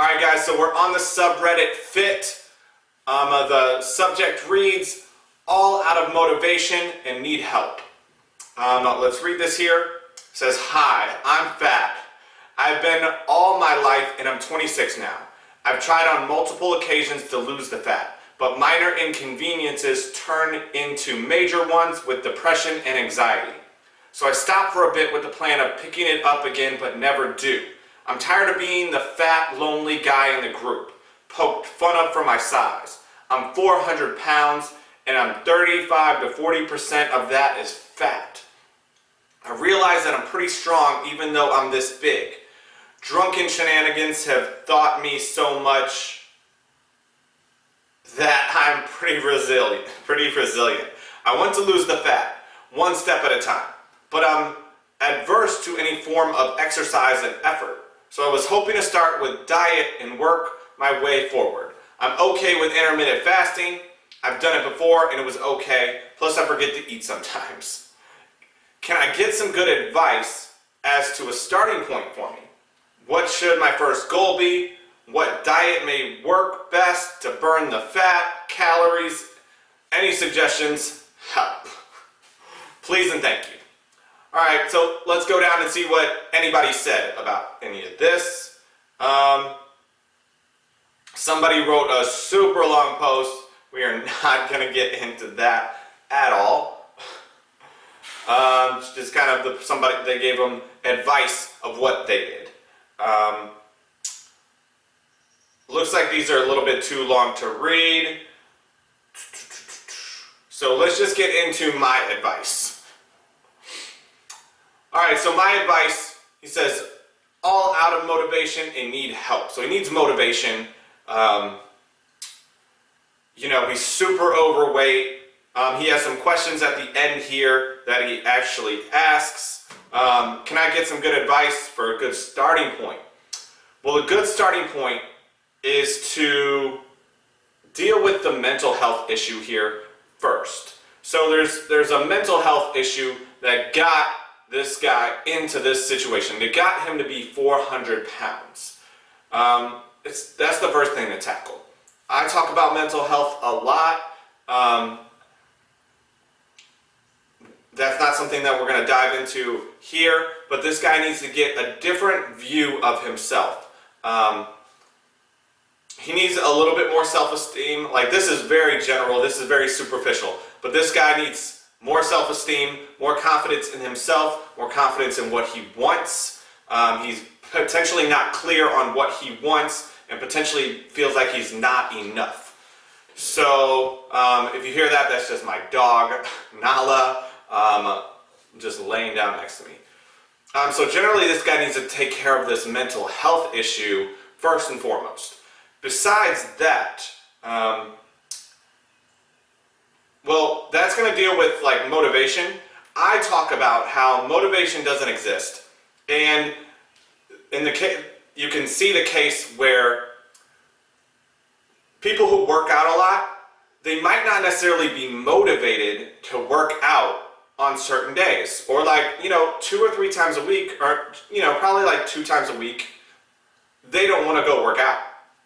Alright guys, so we're on the subreddit Fit. The subject reads, all out of motivation and need help. Let's read this here. It says, hi, I'm fat. I've been all my life and I'm 26 now. I've tried on multiple occasions to lose the fat, but minor inconveniences turn into major ones with depression and anxiety. So I stopped for a bit with the plan of picking it up again, but never do. I'm tired of being the fat, lonely guy in the group, poked fun of for my size. I'm 400 pounds, and I'm 35 to 40% of that is fat. I realize that I'm pretty strong even though I'm this big. Drunken shenanigans have taught me so much that I'm pretty resilient. I want to lose the fat, one step at a time, but I'm adverse to any form of exercise and effort. So I was hoping to start with diet and work my way forward. I'm okay with intermittent fasting. I've done it before and it was okay. Plus I forget to eat sometimes. Can I get some good advice as to a starting point for me? What should my first goal be? What diet may work best to burn the fat, calories? Any suggestions? Help. Please and thank you. Alright, so let's go down and see what anybody said about any of this. Somebody wrote a super long post. We are not going to get into that at all. Just kind of they gave them advice of what they did. Looks like these are a little bit too long to read. So let's just get into my advice. Alright, so my advice, he says, all out of motivation and need help. So he needs motivation. He's super overweight. He has some questions at the end here that he actually asks. Can I get some good advice for a good starting point? Well, a good starting point is to deal with the mental health issue here first. So there's a mental health issue that got this guy into this situation. They got him to be 400 pounds. That's the first thing to tackle. I talk about mental health a lot. That's not something that we're going to dive into here, but this guy needs to get a different view of himself. He needs a little bit more self-esteem. Like, this is very general, this is very superficial, but this guy needs more self-esteem, more confidence in himself, more confidence in what he wants. He's potentially not clear on what he wants and potentially feels like he's not enough. So if you hear that, that's just my dog, Nala, just laying down next to me. So generally this guy needs to take care of this mental health issue first and foremost. Besides that, well, that's going to deal with like motivation. I talk about how motivation doesn't exist, and in the case, you can see the case where people who work out a lot, they might not necessarily be motivated to work out on certain days, or 2 or 3 times a week, or probably like 2 times a week. They don't want to go work out,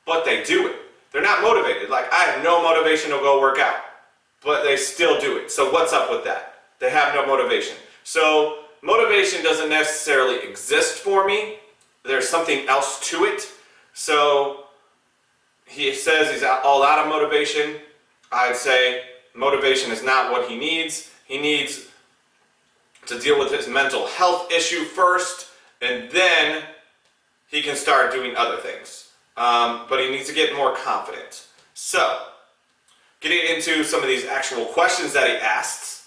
but they do it. They're not motivated. Like, I have no motivation to go work out, but they still do it. So what's up with that? They have no motivation. So motivation doesn't necessarily exist for me. There's something else to it. So he says he's all out of motivation. I'd say motivation is not what he needs. He needs to deal with his mental health issue first, and then he can start doing other things. But he needs to get more confident. So, getting into some of these actual questions that he asked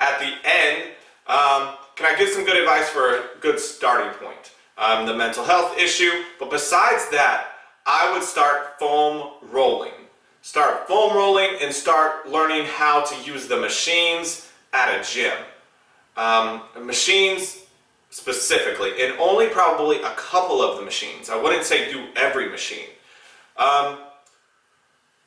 at the end, can I give some good advice for a good starting point? The mental health issue, but besides that, I would start foam rolling. Start foam rolling and start learning how to use the machines at a gym. Machines specifically, and only probably a couple of the machines. I wouldn't say do every machine.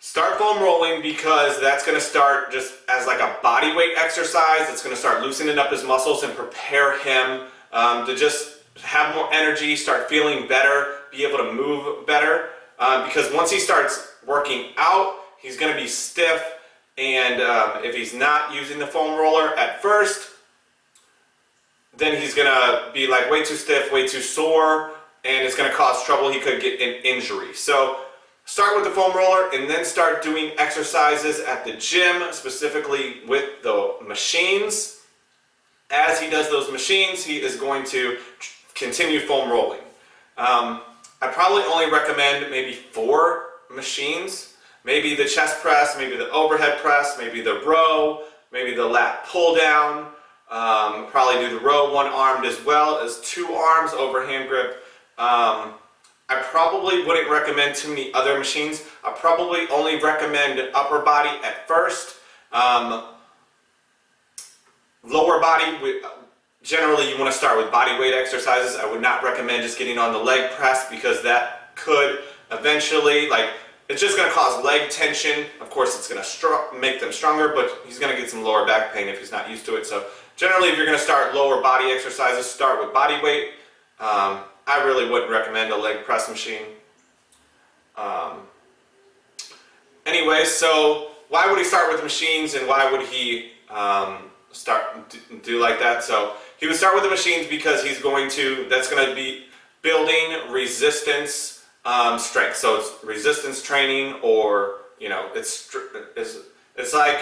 Start foam rolling because that's going to start just as like a body weight exercise. It's going to start loosening up his muscles and prepare him to just have more energy, start feeling better, be able to move better. Because once he starts working out, he's going to be stiff, and if he's not using the foam roller at first, then he's going to be like way too stiff, way too sore, and it's going to cause trouble. He could get an injury. So start with the foam roller and then start doing exercises at the gym, specifically with the machines. As he does those machines, he is going to continue foam rolling. I probably only recommend maybe 4 machines. Maybe the chest press, maybe the overhead press, maybe the row, maybe the lat pull down. Probably do the row one-armed as well as 2 arms over hand grip. I probably wouldn't recommend too many other machines. I probably only recommend upper body at first. Lower body, generally you want to start with body weight exercises. I would not recommend just getting on the leg press, because that could eventually, it's just going to cause leg tension. Of course, it's going to make them stronger, but he's going to get some lower back pain if he's not used to it. So generally, if you're going to start lower body exercises, start with body weight. I really wouldn't recommend a leg press machine. Anyway, so why would he start with machines, and why would he do like that? So he would start with the machines because that's going to be building resistance strength. So it's resistance training, or it's like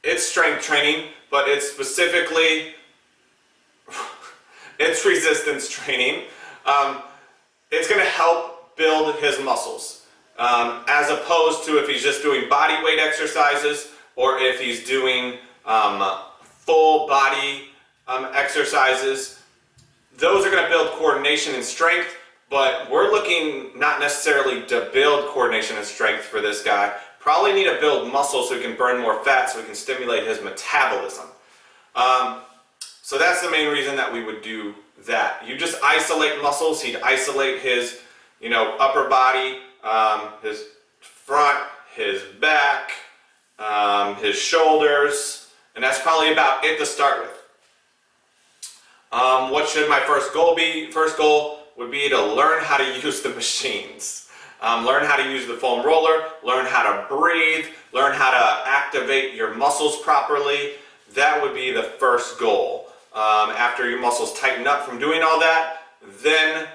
it's strength training, but it's specifically it's resistance training. It's going to help build his muscles, as opposed to if he's just doing body weight exercises, or if he's doing full body exercises. Those are going to build coordination and strength, but we're looking not necessarily to build coordination and strength for this guy. Probably need to build muscle so he can burn more fat, so we can stimulate his metabolism. So that's the main reason that we would do that. You just isolate muscles. He'd isolate his, upper body, his front, his back, his shoulders, and that's probably about it to start with. What should my first goal be? First goal would be to learn how to use the machines. Learn how to use the foam roller, learn how to breathe, learn how to activate your muscles properly. That would be the first goal. After your muscles tighten up from doing all that, then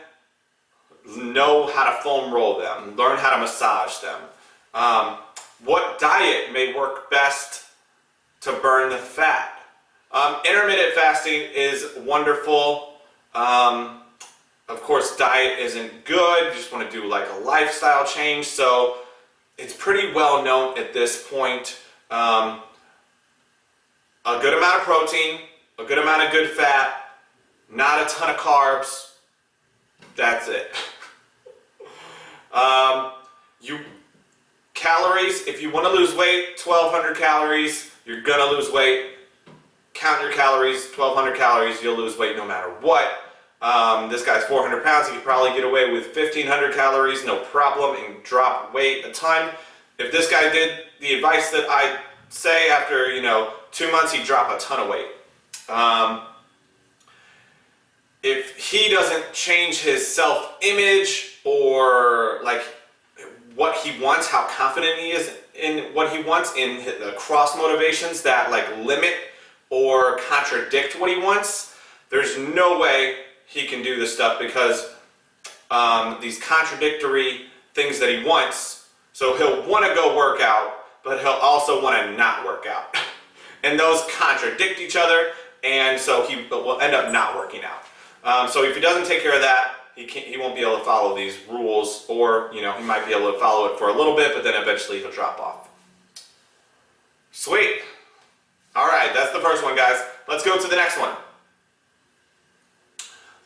know how to foam roll them, learn how to massage them. What diet may work best to burn the fat? Intermittent fasting is wonderful. Of course, diet isn't good. You just want to do like a lifestyle change. So it's pretty well known at this point. A good amount of protein, a good amount of good fat, not a ton of carbs. That's it. Calories, if you want to lose weight, 1,200 calories, you're going to lose weight. Count your calories, 1,200 calories, you'll lose weight no matter what. This guy's 400 pounds, he could probably get away with 1,500 calories, no problem, and drop weight a ton. If this guy did the advice that I say, after 2 months, he'd drop a ton of weight. If he doesn't change his self-image, or what he wants, how confident he is in what he wants, in the cross motivations that limit or contradict what he wants, there's no way he can do this stuff, because these contradictory things that he wants, so he'll want to go work out, but he'll also want to not work out. And those contradict each other, and so he will end up not working out. So if he doesn't take care of that, he won't be able to follow these rules, or he might be able to follow it for a little bit, but then eventually he'll drop off. Sweet. All right, that's the first one, guys. Let's go to the next one.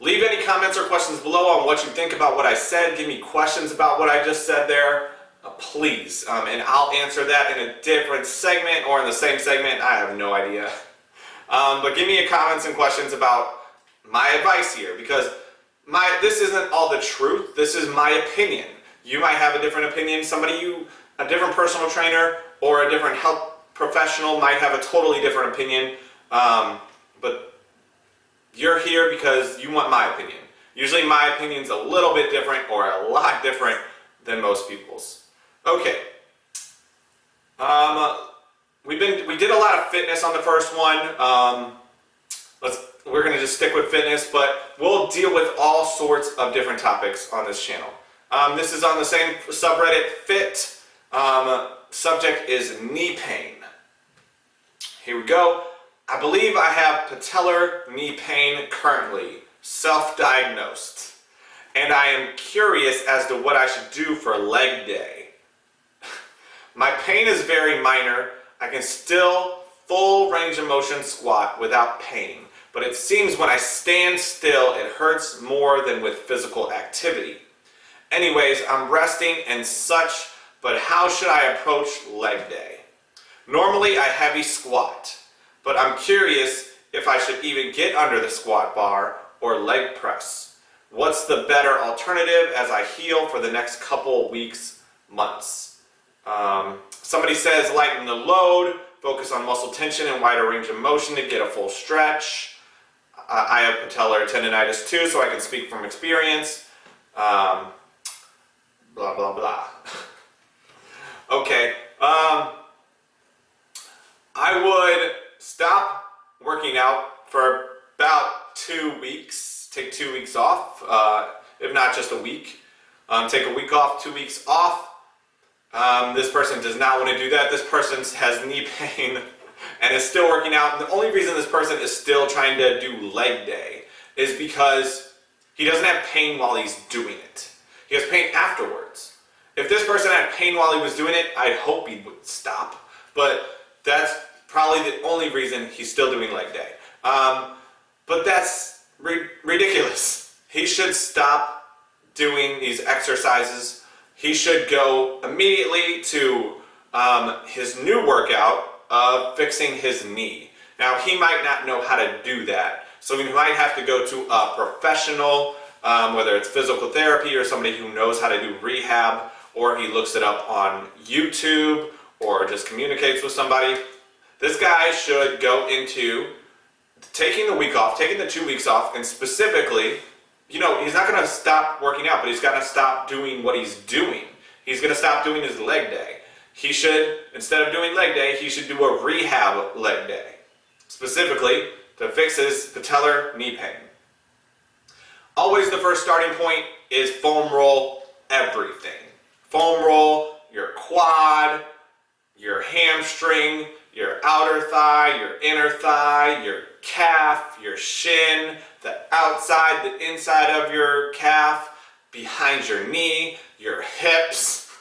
Leave any comments or questions below on what you think about what I said. Give me questions about what I just said there, please. And I'll answer that in a different segment, or in the same segment. I have no idea. But give me comments and questions about my advice here, because this isn't all the truth. This is my opinion. You might have a different opinion. A different personal trainer or a different health professional might have a totally different opinion. But you're here because you want my opinion. Usually my opinion's a little bit different or a lot different than most people's. Okay. We did a lot of fitness on the first one. We're gonna just stick with fitness, but we'll deal with all sorts of different topics on this channel. This is on the same subreddit, Fit. Subject is knee pain. Here we go. I believe I have patellar knee pain currently, self-diagnosed, and I am curious as to what I should do for leg day. My pain is very minor. I can still full range of motion squat without pain, but it seems when I stand still it hurts more than with physical activity. Anyways, I'm resting and such, but how should I approach leg day? Normally I heavy squat, but I'm curious if I should even get under the squat bar or leg press. What's the better alternative as I heal for the next couple weeks, months? Somebody says lighten the load, focus on muscle tension and wider range of motion to get a full stretch. I have patellar tendonitis too, so I can speak from experience. Blah, blah, blah. Okay. I would stop working out for about 2 weeks. Take 2 weeks off, if not just a week. Take a week off, 2 weeks off. This person does not want to do that. This person has knee pain and is still working out. And the only reason this person is still trying to do leg day is because he doesn't have pain while he's doing it. He has pain afterwards. If this person had pain while he was doing it, I'd hope he would stop. But that's probably the only reason he's still doing leg day. But that's ridiculous. He should stop doing these exercises. He should go immediately to his new workout of fixing his knee. Now, he might not know how to do that, so he might have to go to a professional, whether it's physical therapy or somebody who knows how to do rehab, or he looks it up on YouTube or just communicates with somebody. This guy should go into taking the week off, taking the 2 weeks off, and specifically, he's not going to stop working out, but he's got to stop doing what he's doing. He's going to stop doing his leg day. He should, instead of doing leg day, he should do a rehab leg day, specifically to fix his patellar knee pain. Always the first starting point is foam roll everything. Foam roll your quad, your hamstring, your outer thigh, your inner thigh, your calf, your shin, the outside, the inside of your calf, behind your knee, your hips,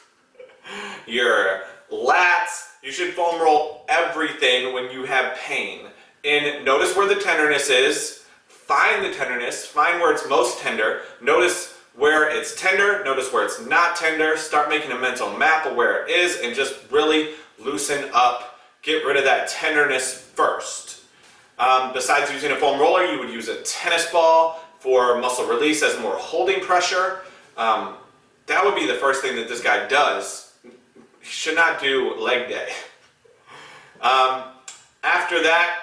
your lats. You should foam roll everything when you have pain. And notice where the tenderness is. Find the tenderness. Find where it's most tender. Notice where it's tender. Notice where it's not tender. Start making a mental map of where it is and just really loosen up. Get rid of that tenderness first. Besides using a foam roller, you would use a tennis ball for muscle release as more holding pressure. That would be the first thing that this guy does. He should not do leg day. After that,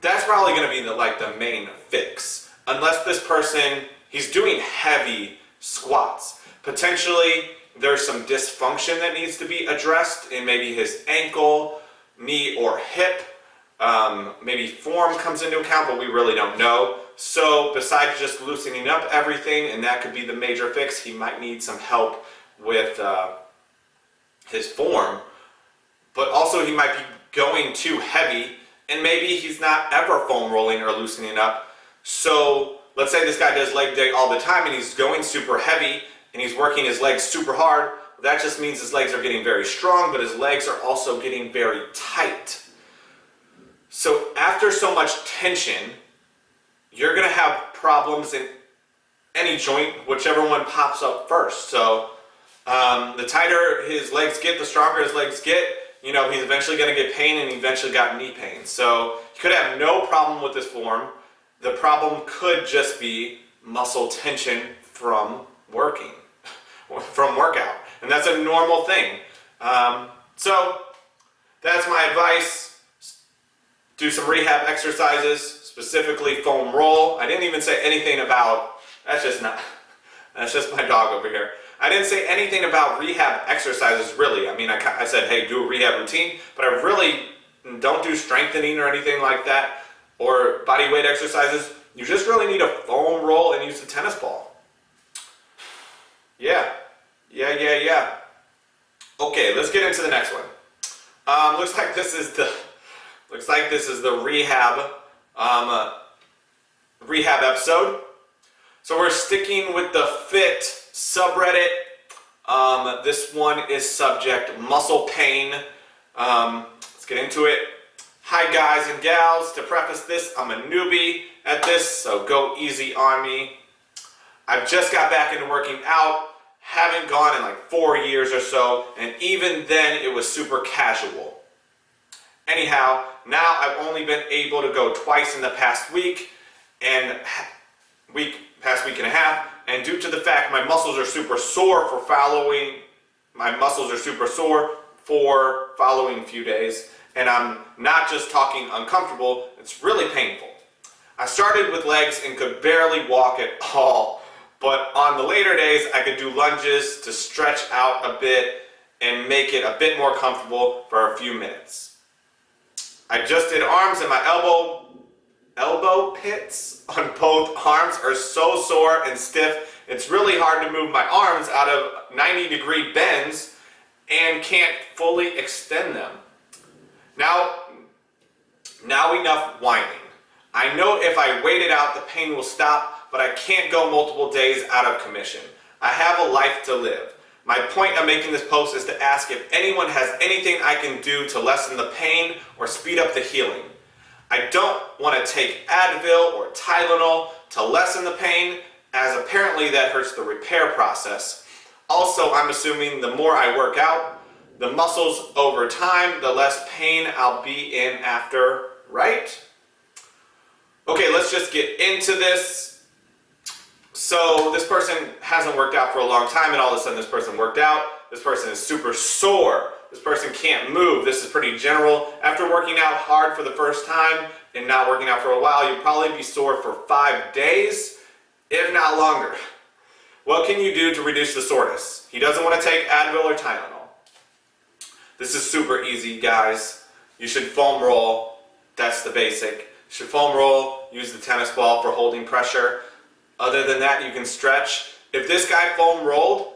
that's probably going to be the main fix. Unless this person, he's doing heavy squats. Potentially, there's some dysfunction that needs to be addressed in maybe his ankle, knee, or hip. Maybe form comes into account, but we really don't know. So besides just loosening up everything, and that could be the major fix, he might need some help with his form. But also he might be going too heavy, and maybe he's not ever foam rolling or loosening up. So let's say this guy does leg day all the time and he's going super heavy and he's working his legs super hard. That just means his legs are getting very strong, but his legs are also getting very tight. So after so much tension, you're going to have problems in any joint, whichever one pops up first. So the tighter his legs get, the stronger his legs get. He's eventually going to get pain, and he eventually got knee pain. So he could have no problem with this form. The problem could just be muscle tension from working, from workout. And that's a normal thing. So that's my advice. Do some rehab exercises, specifically foam roll. I didn't even say anything about, that's just my dog over here. I didn't say anything about rehab exercises really. I mean, I said, hey, do a rehab routine, but I really don't do strengthening or anything like that, or body weight exercises. You just really need a foam roll and use the tennis ball. Yeah. Okay, let's get into the next one. Looks like this is the rehab episode. So we're sticking with the fit subreddit. This one is subject muscle pain. Let's get into it. Hi guys and gals. To preface this, I'm a newbie at this, so go easy on me. I've just got back into working out. Haven't gone in like 4 years or so, and even then it was super casual. Anyhow, now I've only been able to go twice in the past week and a half, and due to the fact my muscles are super sore for following few days, and I'm not just talking uncomfortable, it's really painful. I started with legs and could barely walk at all, but on the later days I could do lunges to stretch out a bit and make it a bit more comfortable for a few minutes. I just did arms, and my elbow pits on both arms are so sore and stiff. It's really hard to move my arms out of 90-degree bends and can't fully extend them. Now enough whining. I know if I wait it out, the pain will stop, but I can't go multiple days out of commission. I have a life to live. My point of making this post is to ask if anyone has anything I can do to lessen the pain or speed up the healing. I don't want to take Advil or Tylenol to lessen the pain, as apparently that hurts the repair process. Also, I'm assuming the more I work out, the muscles over time, the less pain I'll be in after, right? Okay, let's just get into this. So this person hasn't worked out for a long time, and all of a sudden this person worked out. This person is super sore. This person can't move. This is pretty general. After working out hard for the first time and not working out for a while, you'll probably be sore for 5 days, if not longer. What can you do to reduce the soreness? He doesn't want to take Advil or Tylenol. This is super easy, guys. You should foam roll. That's the basic. You should foam roll, use the tennis ball for holding pressure. Other than that, you can stretch. If this guy foam rolled,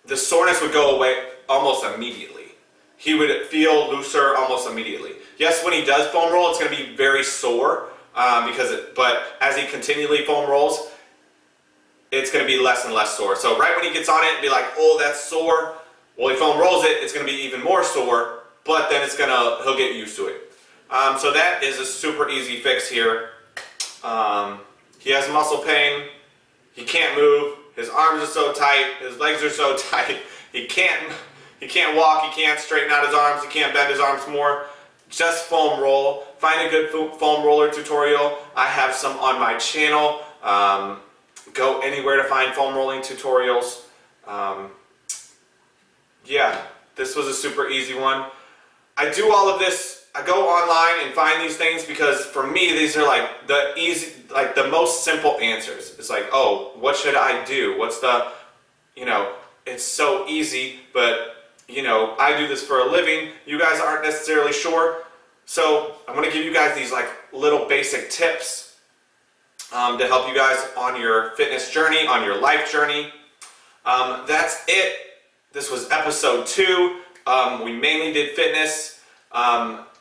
the soreness would go away almost immediately. He would feel looser almost immediately. Yes, when he does foam roll, it's going to be very sore, but as he continually foam rolls, it's going to be less and less sore. So right when he gets on it, be like, oh, that's sore. Well, he foam rolls it, it's going to be even more sore, but then he'll get used to it. So that is a super easy fix here. He has muscle pain. He can't move. His arms are so tight. His legs are so tight. He can't walk. He can't straighten out his arms. He can't bend his arms more. Just foam roll. Find a good foam roller tutorial. I have some on my channel. Go anywhere to find foam rolling tutorials. Yeah, this was a super easy one. I do all of this. I go online and find these things because for me, these are like the most simple answers. It's like, oh, what should I do? It's so easy, but I do this for a living. You guys aren't necessarily sure. So I'm going to give you guys these like little basic tips to help you guys on your fitness journey, on your life journey. That's it. This was episode 2. We mainly did fitness.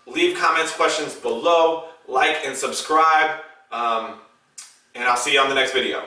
Leave comments, questions below, like and subscribe, and I'll see you on the next video.